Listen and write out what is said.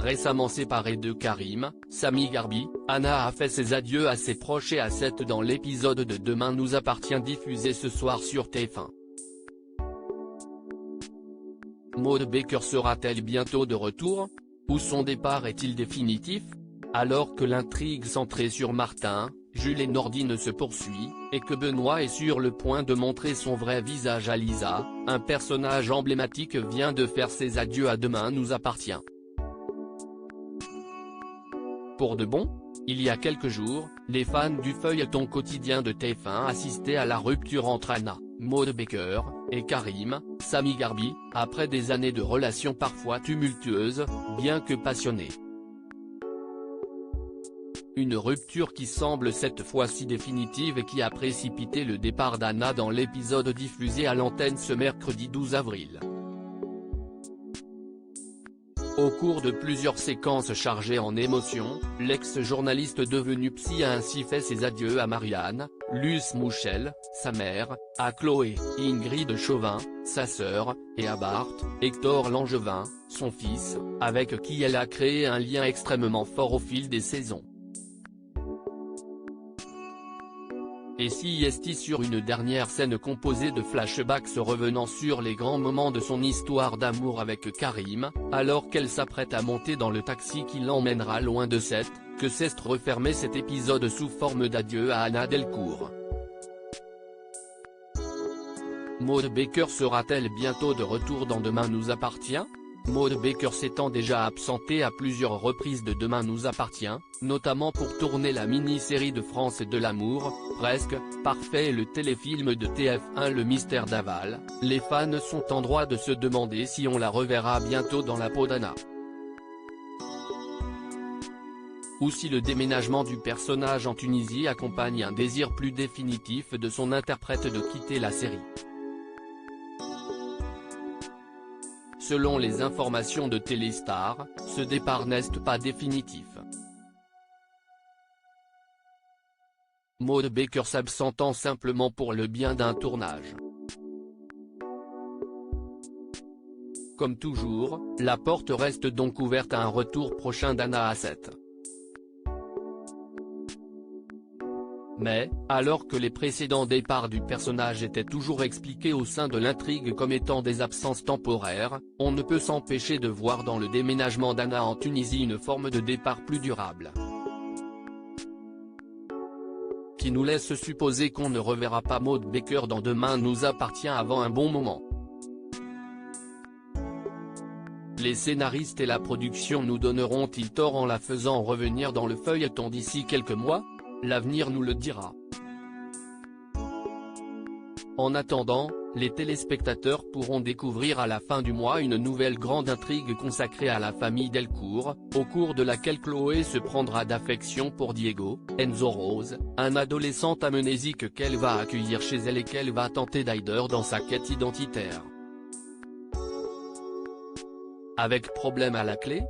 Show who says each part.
Speaker 1: Récemment séparée de Karim, Sami Garbi, Anna a fait ses adieux à ses proches et à Seth dans l'épisode de Demain nous appartient diffusé ce soir sur TF1. Maud Baker sera-t-elle bientôt de retour? Ou son départ est-il définitif? Alors que l'intrigue centrée sur Martin, Jules et Nordine se poursuit, et que Benoît est sur le point de montrer son vrai visage à Lisa, un personnage emblématique vient de faire ses adieux à Demain nous appartient. Pour de bon? Il y a quelques jours, les fans du feuilleton quotidien de TF1 assistaient à la rupture entre Anna, Maud Baker, et Karim, Sami Garbi, après des années de relations parfois tumultueuses, bien que passionnées. Une rupture qui semble cette fois-ci définitive et qui a précipité le départ d'Anna dans l'épisode diffusé à l'antenne ce mercredi 12 avril. Au cours de plusieurs séquences chargées en émotions, l'ex-journaliste devenu psy a ainsi fait ses adieux à Marianne, Luce Mouchel, sa mère, à Chloé, Ingrid Chauvin, sa sœur, et à Bart, Hector Langevin, son fils, avec qui elle a créé un lien extrêmement fort au fil des saisons. Et si est sur une dernière scène composée de flashbacks revenant sur les grands moments de son histoire d'amour avec Karim, alors qu'elle s'apprête à monter dans le taxi qui l'emmènera loin de Seth, que cesse refermer cet épisode sous forme d'adieu à Anna Delcourt. Maud Baker sera-t-elle bientôt de retour dans Demain nous appartient? Maud Baker s'étant déjà absentée à plusieurs reprises de Demain nous appartient, notamment pour tourner la mini-série de France de l'amour, Presque, Parfait et le téléfilm de TF1 Le Mystère d'Aval, les fans sont en droit de se demander si on la reverra bientôt dans la peau d'Anna. Ou si le déménagement du personnage en Tunisie accompagne un désir plus définitif de son interprète de quitter la série. Selon les informations de Téléstar, ce départ n'est pas définitif. Maud Baker s'absentant simplement pour le bien d'un tournage. Comme toujours, la porte reste donc ouverte à un retour prochain d'Anna à Seth. Mais, alors que les précédents départs du personnage étaient toujours expliqués au sein de l'intrigue comme étant des absences temporaires, on ne peut s'empêcher de voir dans le déménagement d'Anna en Tunisie une forme de départ plus durable. Qui nous laisse supposer qu'on ne reverra pas Maud Baker dans Demain nous appartient avant un bon moment. Les scénaristes et la production nous donneront-ils tort en la faisant revenir dans le feuilleton d'ici quelques mois? L'avenir nous le dira. En attendant, les téléspectateurs pourront découvrir à la fin du mois une nouvelle grande intrigue consacrée à la famille Delcourt, au cours de laquelle Chloé se prendra d'affection pour Diego, Enzo Rose, un adolescent amnésique qu'elle va accueillir chez elle et qu'elle va tenter d'aider dans sa quête identitaire. Avec problème à la clé?